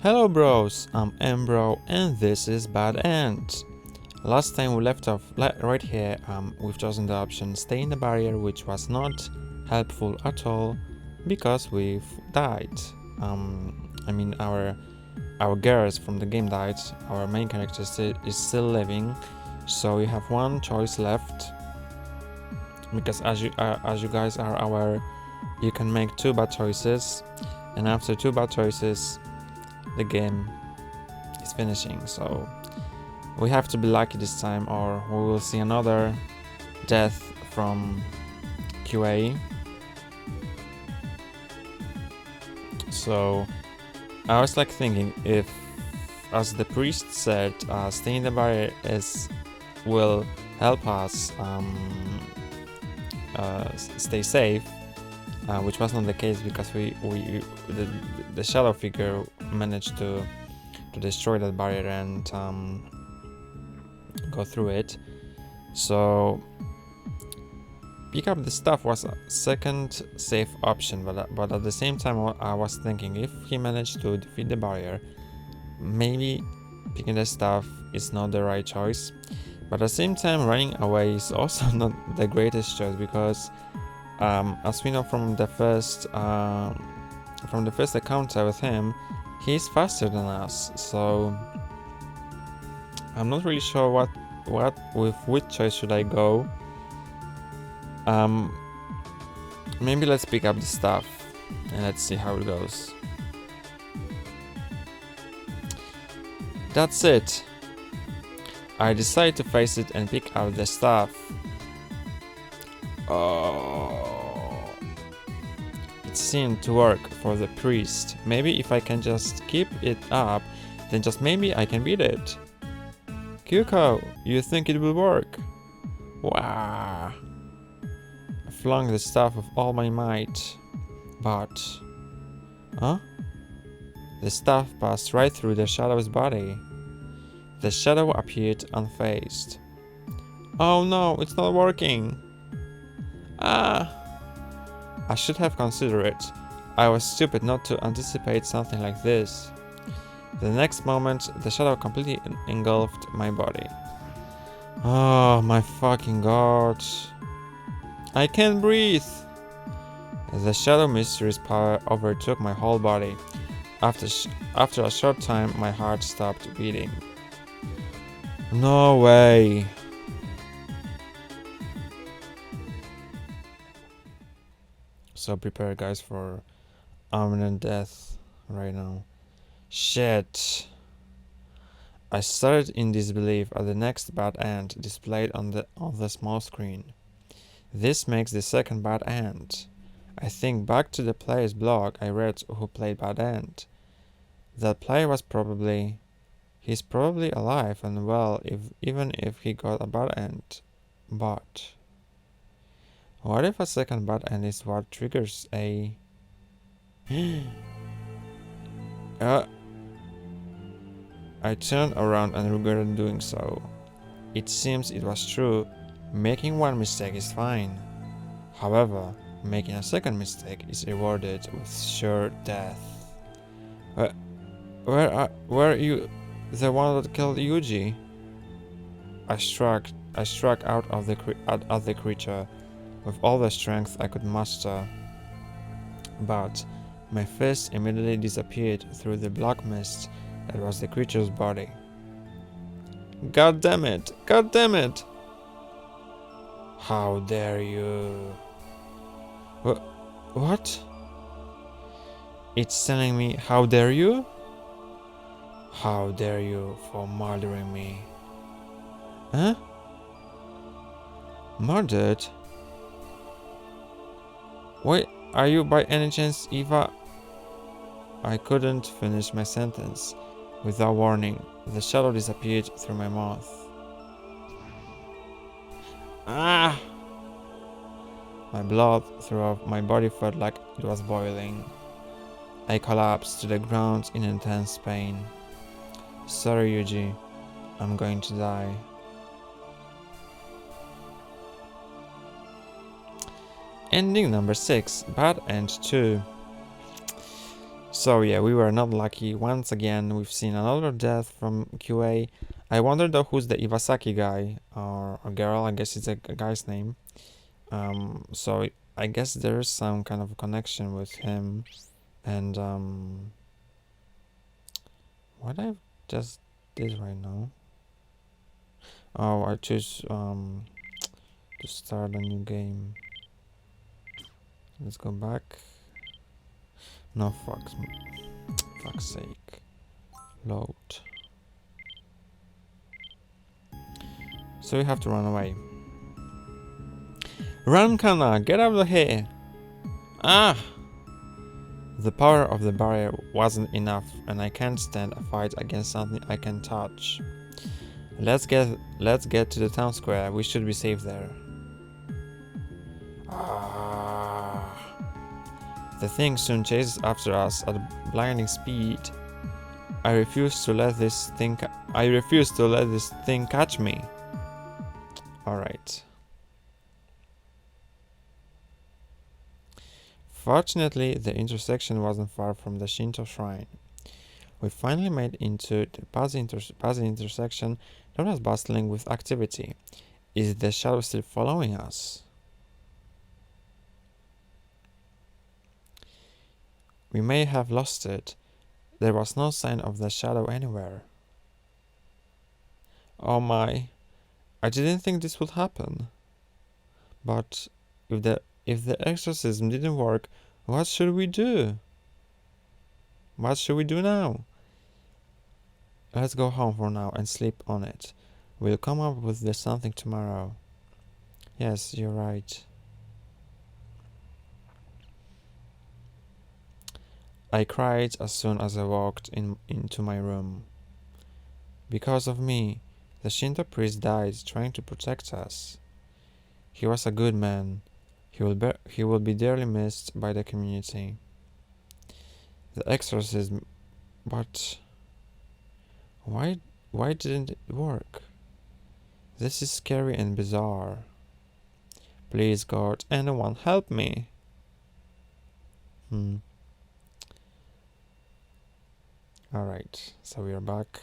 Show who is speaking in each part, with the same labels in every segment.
Speaker 1: Hello bros, I'm M.Bro and this is Bad End. Last time we left off right here, we've chosen the option stay in the barrier, which was not helpful at all because we've died. Our girls from the game died, our main character is still living, so you have one choice left. Because as you guys are aware, you can make two bad choices, and after two bad choices the game is finishing, so we have to be lucky this time or we will see another death from Kyuuhei. So I was like thinking, if, as the priest said, staying in the barrier will help us stay safe, which was not the case because the shadow figure managed to destroy that barrier and go through it. So pick up the stuff was a second safe option, but at the same time I was thinking, if he managed to defeat the barrier, maybe picking the stuff is not the right choice. But at the same time, running away is also not the greatest choice because as we know from the first encounter with him, he's faster than us, so I'm not really sure with which choice should I go. Maybe let's pick up the stuff and let's see how it goes. That's it. I decided to face it and pick out the stuff. Oh, it seemed to work for the priest. Maybe if I can just keep it up, then just maybe I can beat it. Kyuuhei, you think it will work? Wow. I flung the staff with all my might, but... Huh? The staff passed right through the shadow's body. The shadow appeared unfazed. Oh no, it's not working! Ah! I should have considered it. I was stupid not to anticipate something like this. The next moment, the shadow completely engulfed my body. Oh my fucking god. I can't breathe! The shadow mystery's power overtook my whole body. After a short time, my heart stopped beating. No way! So prepare guys for imminent death right now. Shit! I started in disbelief at the next bad end displayed on the small screen. This makes the second bad end. I think back to the player's blog I read who played bad end. That player was he's probably alive and well even if he got a bad end. But what if a second bad end is what triggers a... I turned around and regretted doing so. It seems it was true. Making one mistake is fine. However, making a second mistake is rewarded with sure death. Where are you? The one that killed Yuji? I struck out of at the creature with all the strength I could muster, but my fist immediately disappeared through the black mist that was the creature's body. God damn it! God damn it! How dare you? What? It's telling me, how dare you? How dare you for murdering me? Huh? Murdered? Wait, are you by any chance Eva? I couldn't finish my sentence. Without warning, the shadow disappeared through my mouth. Ah! My blood throughout my body felt like it was boiling. I collapsed to the ground in intense pain. Sorry, Yuji. I'm going to die. Ending number 6, Bad End 2. So yeah, we were not lucky. Once again, we've seen another death from Kyuuhei. I wonder though who's the Iwasaki guy, or a girl, I guess it's a guy's name. So I guess there is some kind of connection with him. And what I just did right now? Oh, I choose to start a new game. Let's go back. No, fuck's sake. Load. So we have to run away. Run, Kana! Get out of here! Ah! The power of the barrier wasn't enough, and I can't stand a fight against something I can touch. Let's get to the town square. We should be safe there. Ah! The thing soon chases after us at blinding speed. I refuse to let this thing catch me. All right. Fortunately, the intersection wasn't far from the Shinto shrine. We finally made into the busy intersection that was bustling with activity. Is the shadow still following us? We may have lost it. There was no sign of the shadow anywhere. Oh my, I didn't think this would happen. But if the exorcism didn't work, what should we do? What should we do now? Let's go home for now and sleep on it. We'll come up with this something tomorrow. Yes, you're right. I cried as soon as I walked into my room. Because of me, the Shinto priest died trying to protect us. He was a good man. He will be dearly missed by the community. The exorcism, but why didn't it work? This is scary and bizarre. Please God, anyone help me. Alright, so we are back.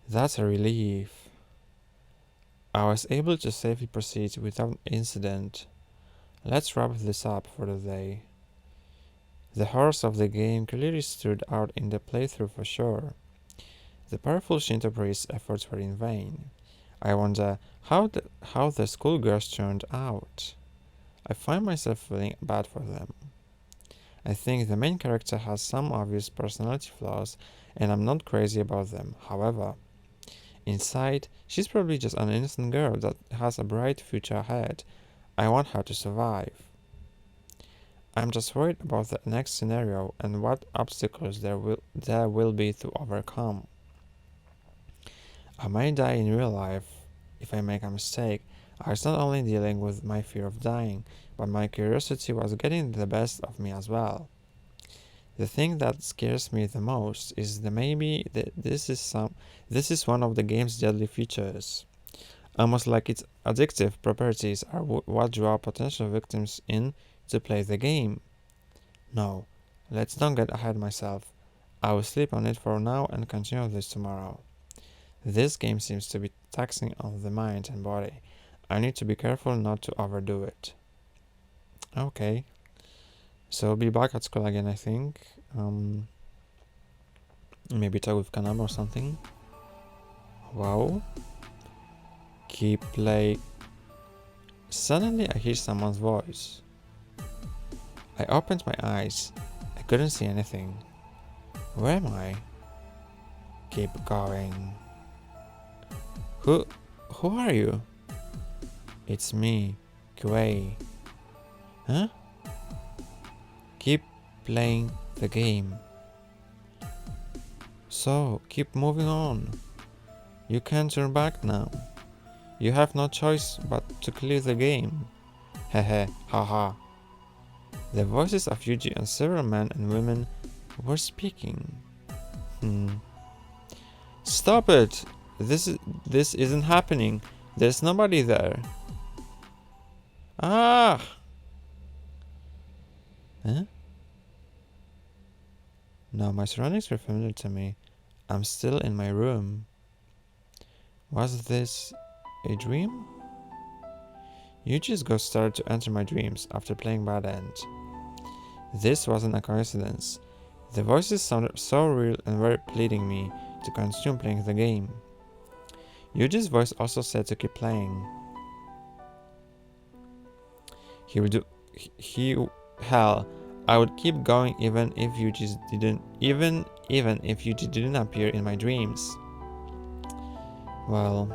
Speaker 1: That's a relief. I was able to safely proceed without incident. Let's wrap this up for the day. The horrors of the game clearly stood out in the playthrough for sure. The powerful Shinto priest's efforts were in vain. I wonder how the schoolgirls turned out. I find myself feeling bad for them. I think the main character has some obvious personality flaws, and I'm not crazy about them. However, inside, she's probably just an innocent girl that has a bright future ahead. I want her to survive. I'm just worried about the next scenario and what obstacles there will be to overcome. I might die in real life if I make a mistake. I was not only dealing with my fear of dying, but my curiosity was getting the best of me as well. The thing that scares me the most is this is one of the game's deadly features. Almost like its addictive properties are what draw potential victims in to play the game. No, let's not get ahead myself. I will sleep on it for now and continue this tomorrow. This game seems to be taxing on the mind and body. I need to be careful not to overdo it. Okay. So I'll be back at school again, I think. Maybe talk with Kanama or something. Wow. Keep play. Suddenly I hear someone's voice. I opened my eyes. I couldn't see anything. Where am I? Keep going. Who are you? It's me, Kyuuhei. Huh? Keep playing the game. So, keep moving on. You can't turn back now. You have no choice but to clear the game. Hehe, haha. The voices of Yuji and several men and women were speaking. Stop it! This isn't happening. There's nobody there. Ah! Huh? No, my surroundings were familiar to me. I'm still in my room. Was this a dream? Yuji's ghost started to enter my dreams after playing Bad End. This wasn't a coincidence. The voices sounded so real and very pleading me to continue playing the game. Yuji's voice also said to keep playing. Hell, I would keep going even if Yuji didn't appear in my dreams. Well,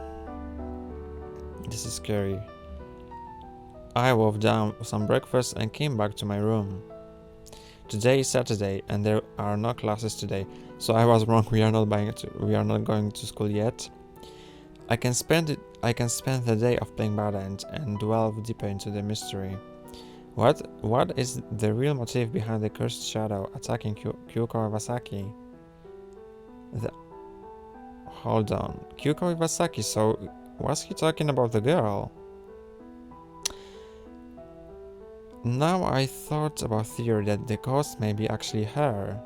Speaker 1: this is scary. I wolfed down some breakfast and came back to my room. Today is Saturday and there are no classes today, so I was wrong. We are not going to school yet. I can spend the day of playing Bad End and delve deeper into the mystery. What is the real motive behind the cursed shadow attacking Kyuuhei Iwasaki? Hold on, Kyuuhei Iwasaki, so was he talking about the girl? Now I thought about theory that the ghost may be actually her.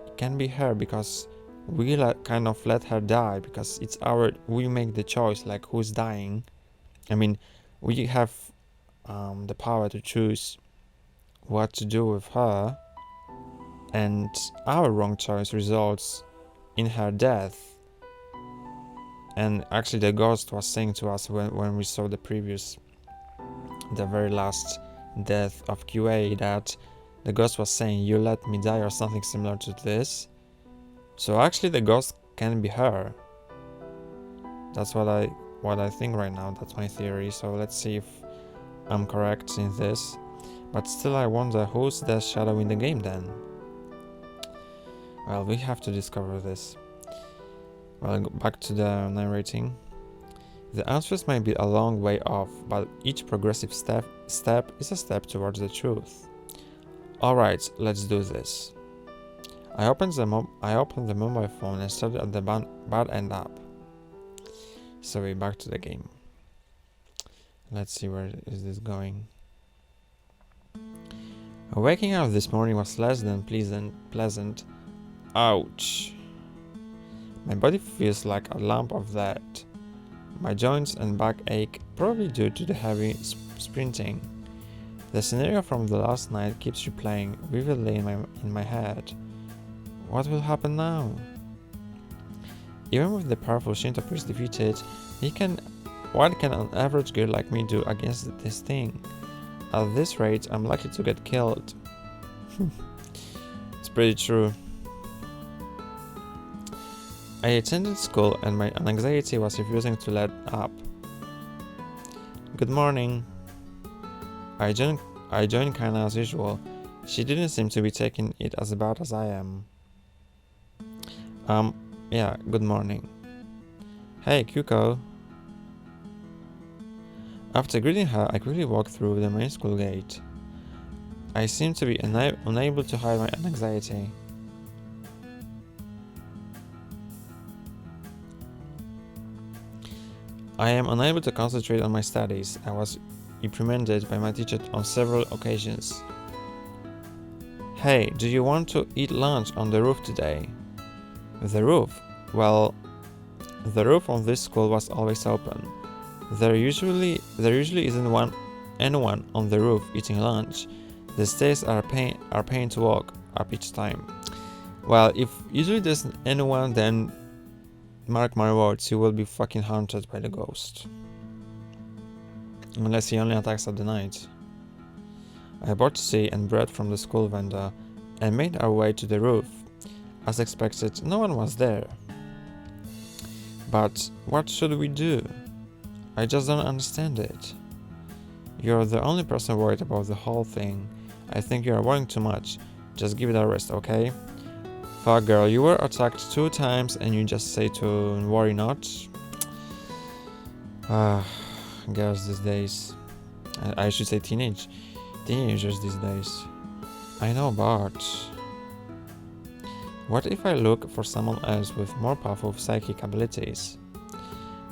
Speaker 1: It can be her because we kind of let her die because we make the choice like who's dying. I mean, we have the power to choose what to do with her, and our wrong choice results in her death. And actually the ghost was saying to us when we saw the very last death of Kyuuhei, that the ghost was saying, "You let me die," or something similar to this. So actually the ghost can be her. That's what I think right now. That's my theory. So let's see if I'm correct in this. But still I wonder who's the shadow in the game then? Well, we have to discover this. Well, back to the narrating. The answers may be a long way off, but each progressive step is a step towards the truth. Alright, let's do this. I opened the mobile phone and started at the Bad End app. So we're back to the game. Let's see where is this going. Waking up this morning was less than pleasant. Ouch. My body feels like a lump of lead. My joints and back ache, probably due to the heavy sprinting. The scenario from the last night keeps replaying vividly in my head. What will happen now? Even with the powerful Shinto priest defeated, what can an average girl like me do against this thing? At this rate, I'm likely to get killed. It's pretty true. I attended school and my anxiety was refusing to let up. Good morning. I joined kinda as usual. She didn't seem to be taking it as bad as I am. Yeah, good morning. Hey, Kyuko. After greeting her, I quickly walked through the main school gate. I seemed to be unable to hide my anxiety. I am unable to concentrate on my studies. I was reprimanded by my teacher on several occasions. Hey, do you want to eat lunch on the roof today? The roof? Well, the roof on this school was always open. There usually isn't anyone on the roof eating lunch. The stairs are pain to walk up each time. Well, if usually there's anyone, then mark my words, you will be fucking haunted by the ghost. Unless he only attacks at the night. I bought tea and bread from the school vendor and made our way to the roof. As expected, no one was there. But what should we do? I just don't understand it. You're the only person worried about the whole thing. I think you are worrying too much. Just give it a rest, okay? Fuck girl, you were attacked 2 times and you just say to worry not? Girls these days. I should say teenagers these days. I know, but what if I look for someone else with more powerful psychic abilities?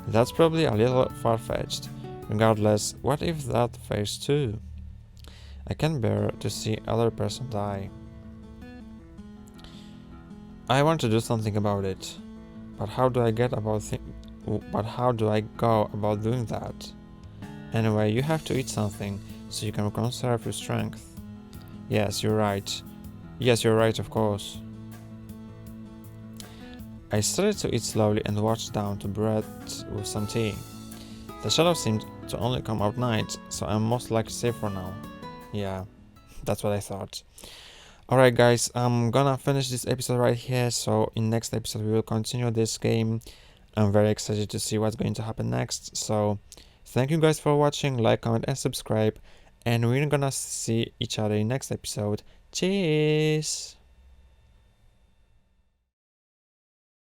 Speaker 1: That's probably a little far-fetched. Regardless, what if that fails too? I can't bear to see other person die. I want to do something about it. But how do I go about doing that? Anyway, you have to eat something so you can conserve your strength. Yes, you're right. Yes, you're right, of course. I started to eat slowly and washed down to bread with some tea. The shadows seemed to only come out night, so I'm most likely safe for now. Yeah, that's what I thought. Alright guys, I'm gonna finish this episode right here, so in next episode we will continue this game. I'm very excited to see what's going to happen next, so thank you guys for watching, like, comment and subscribe, and we're gonna see each other in next episode. Cheers!